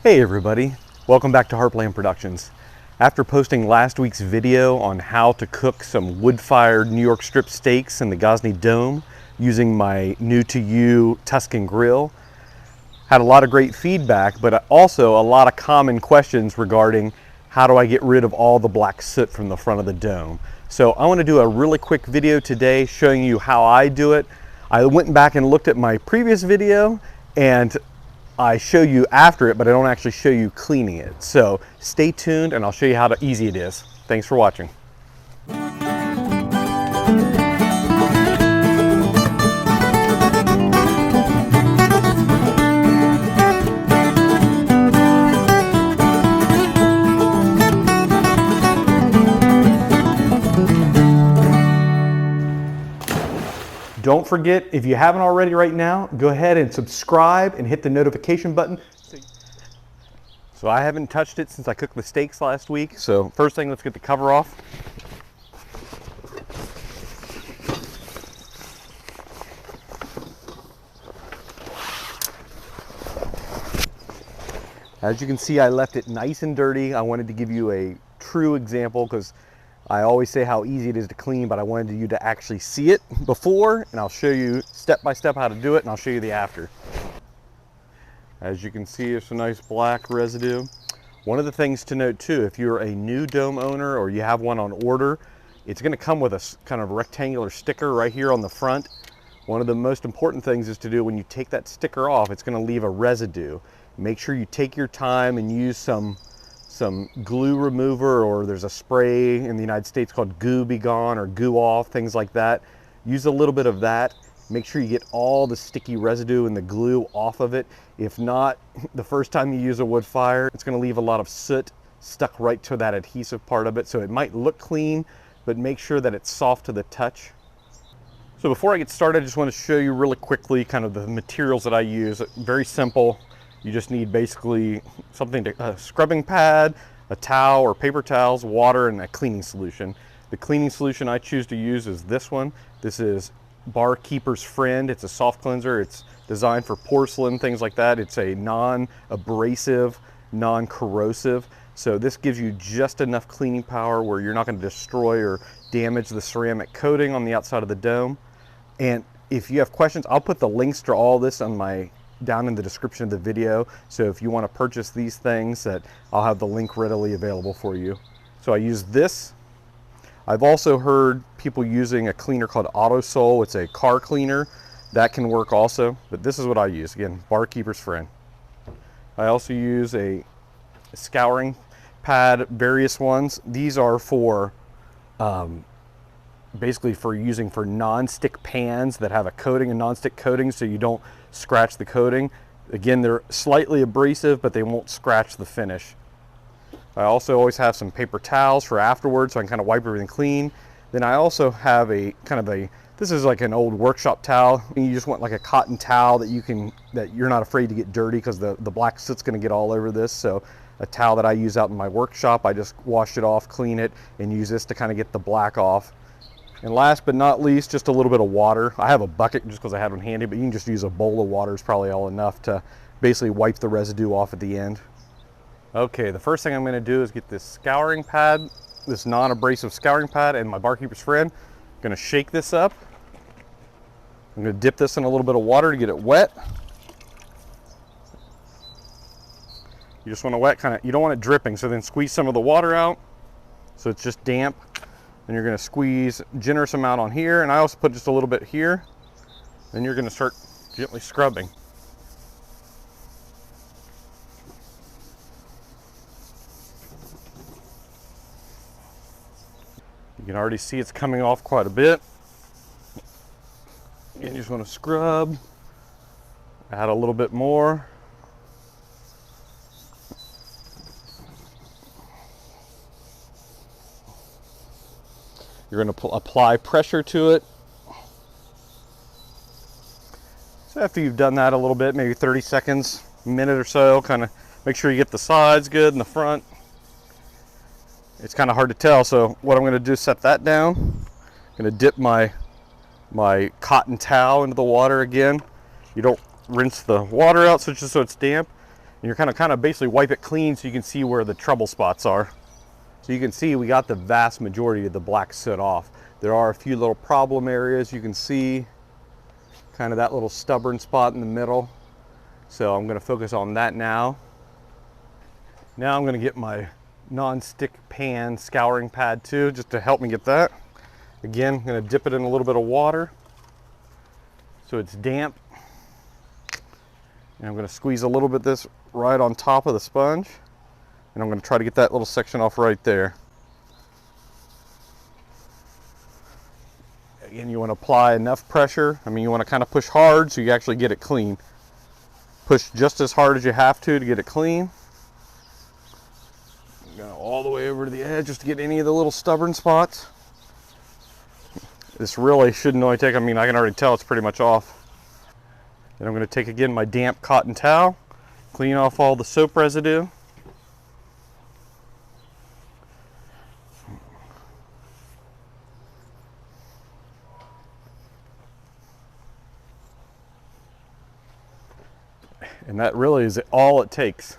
Hey everybody, welcome back to Heartland Productions. After posting last week's video on how to cook some wood-fired New York strip steaks in the Gozney Dome using my new-to-you Tuscan grill, had a lot of great feedback, but also a lot of common questions regarding how do I get rid of all the black soot from the front of the dome. So I want to do a really quick video today showing you how I do it. I went back and looked at my previous video and I show you after it, but I don't actually show you cleaning it. So stay tuned and I'll show you how easy it is. Thanks for watching. Don't forget, if you haven't already right now, go ahead and subscribe and hit the notification button. So I haven't touched it since I cooked the steaks last week. So first thing, let's get the cover off. As you can see, I left it nice and dirty. I wanted to give you a true example because I always say how easy it is to clean, but I wanted you to actually see it before, and I'll show you step by step how to do it, and I'll show you the after. As you can see, there's some nice black residue. One of the things to note too, if you're a new dome owner or you have one on order, it's going to come with a kind of rectangular sticker right here on the front. One of the most important things is to do when you take that sticker off, it's going to leave a residue. Make sure you take your time and use some glue remover, or there's a spray in the United States called Goo Gone or Goo Off, things like that. Use a little bit of that. Make sure you get all the sticky residue and the glue off of it. If not, the first time you use a wood fire, it's going to leave a lot of soot stuck right to that adhesive part of it. So it might look clean, but make sure that it's soft to the touch. So before I get started, I just want to show you really quickly kind of the materials that I use. Very simple. You just need basically a scrubbing pad, a towel or paper towels, water, and a cleaning solution. The cleaning solution I choose to use is this one. This is Barkeeper's Friend. It's a soft cleanser. It's designed for porcelain, things like that. It's a non-abrasive, non-corrosive. So this gives you just enough cleaning power where you're not going to destroy or damage the ceramic coating on the outside of the dome. And if you have questions, I'll put the links to all this down in the description of the video. So if you want to purchase these things, I'll have the link readily available for you. So I use this. I've also heard people using a cleaner called Autosol. It's a car cleaner. That can work also, but this is what I use. Again, Barkeeper's Friend. I also use a scouring pad, various ones. These are for basically for using for non-stick pans that have a coating, a non-stick coating, so you don't scratch the coating. Again, they're slightly abrasive, but they won't scratch the finish. I also always have some paper towels for afterwards, so I can kind of wipe everything clean. Then I also have this is like an old workshop towel. You just want like a cotton towel that you're not afraid to get dirty, because the black soot's going to get all over this. So a towel that I use out in my workshop, I just wash it off, clean it, and use this to kind of get the black off. And last but not least, just a little bit of water. I have a bucket just because I had one handy, but you can just use a bowl of water is probably all enough to basically wipe the residue off at the end. Okay, the first thing I'm going to do is get this scouring pad, this non-abrasive scouring pad, and my Barkeeper's Friend. I'm going to shake this up. I'm going to dip this in a little bit of water to get it wet. You just want to wet you don't want it dripping, so then squeeze some of the water out so it's just damp. And you're going to squeeze a generous amount on here, and I also put just a little bit here. Then you're going to start gently scrubbing. You can already see it's coming off quite a bit. And you just want to scrub, add a little bit more. You're going to apply pressure to it. So after you've done that a little bit, maybe 30 seconds, a minute or so, kind of make sure you get the sides good and the front. It's kind of hard to tell, so what I'm going to do is set that down. I'm going to dip my cotton towel into the water again. You don't rinse the water out so it's damp. And you're kind of basically wipe it clean so you can see where the trouble spots are. So you can see we got the vast majority of the black soot off. There are a few little problem areas. You can see kind of that little stubborn spot in the middle. So I'm going to focus on that now. Now I'm going to get my non-stick pan scouring pad too, just to help me get that. Again, I'm going to dip it in a little bit of water so it's damp. And I'm going to squeeze a little bit of this right on top of the sponge. And I'm going to try to get that little section off right there. Again, you want to apply enough pressure. I mean, you want to kind of push hard so you actually get it clean. Push just as hard as you have to get it clean. Go all the way over to the edge just to get any of the little stubborn spots. This really shouldn't only take, I mean, I can already tell it's pretty much off. Then I'm going to take again my damp cotton towel, clean off all the soap residue. And that really is all it takes.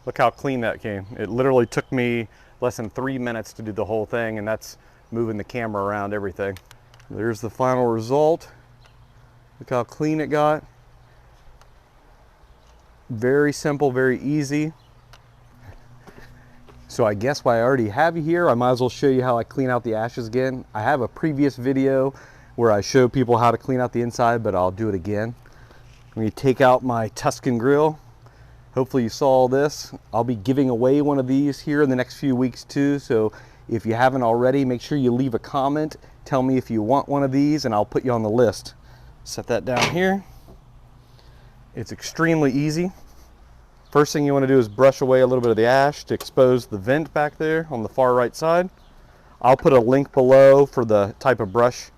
Look how clean that came. It literally took me less than 3 minutes to do the whole thing, and that's moving the camera around everything. There's the final result. Look how clean it got. Very simple, very easy. So I guess while I already have you here, I might as well show you how I clean out the ashes again. I have a previous video where I show people how to clean out the inside, but I'll do it again. I'm going to take out my Tuscan grill. Hopefully you saw this. I'll be giving away one of these here in the next few weeks too. So if you haven't already, make sure you leave a comment. Tell me if you want one of these and I'll put you on the list. Set that down here. It's extremely easy. First thing you want to do is brush away a little bit of the ash to expose the vent back there on the far right side. I'll put a link below for the type of brush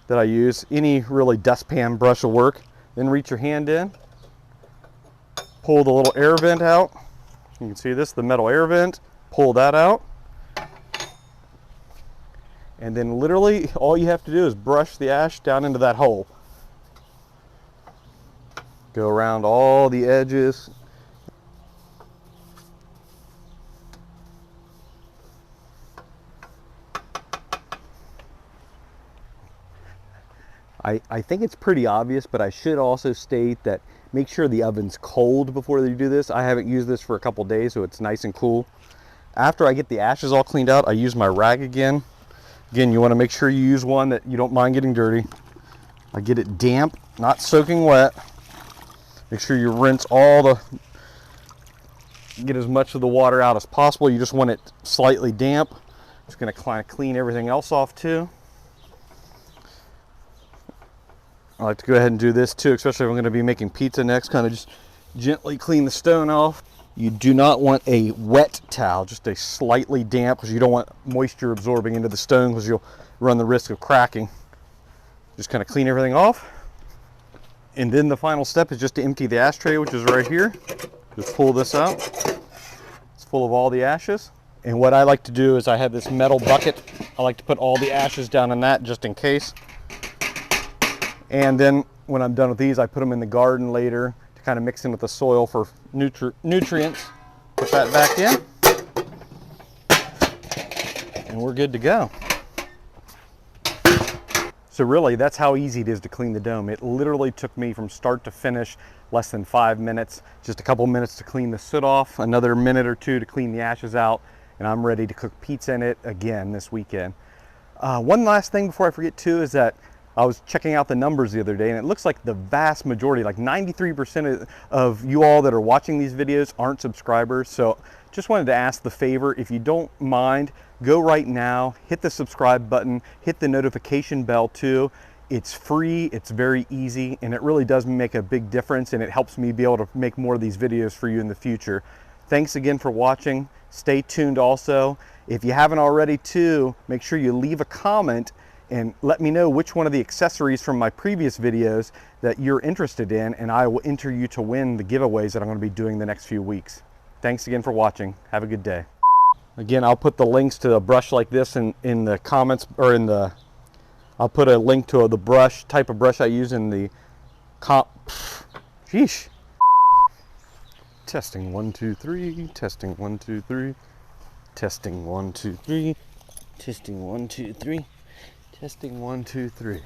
that I use. Any really dustpan brush will work. Then reach your hand in, pull the little air vent out. You can see this, the metal air vent. Pull that out. And then literally all you have to do is brush the ash down into that hole. Go around all the edges. I think it's pretty obvious, but I should also state that make sure the oven's cold before you do this. I haven't used this for a couple days, so it's nice and cool. After I get the ashes all cleaned out, I use my rag again. Again, you want to make sure you use one that you don't mind getting dirty. I get it damp, not soaking wet. Make sure you rinse get as much of the water out as possible. You just want it slightly damp. Just going to kind of clean everything else off too. I like to go ahead and do this too, especially if I'm going to be making pizza next. Kind of just gently clean the stone off. You do not want a wet towel, just a slightly damp, because you don't want moisture absorbing into the stone because you'll run the risk of cracking. Just kind of clean everything off. And then the final step is just to empty the ashtray, which is right here. Just pull this out. It's full of all the ashes. And what I like to do is I have this metal bucket. I like to put all the ashes down in that just in case. And then when I'm done with these, I put them in the garden later to kind of mix in with the soil for nutrients. Put that back in. And we're good to go. So really, that's how easy it is to clean the dome. It literally took me from start to finish less than 5 minutes. Just a couple minutes to clean the soot off, another minute or two to clean the ashes out, and I'm ready to cook pizza in it again this weekend. One last thing before I forget too is that I was checking out the numbers the other day, and it looks like the vast majority, like 93% of you all that are watching these videos aren't subscribers. So just wanted to ask the favor, if you don't mind, go right now, hit the subscribe button, hit the notification bell too. It's free, it's very easy, and it really does make a big difference, and it helps me be able to make more of these videos for you in the future. Thanks again for watching. Stay tuned also. If you haven't already too, make sure you leave a comment and let me know which one of the accessories from my previous videos that you're interested in, and I will enter you to win the giveaways that I'm going to be doing the next few weeks. Thanks again for watching. Have a good day. Again, I'll put the links to a brush like this in the comments, or I'll put a link to the type of brush I use in the sheesh. Testing 1, 2, 3. Testing 1, 2, 3. Testing 1, 2, 3. Testing 1, 2, 3. Testing 1, 2, 3.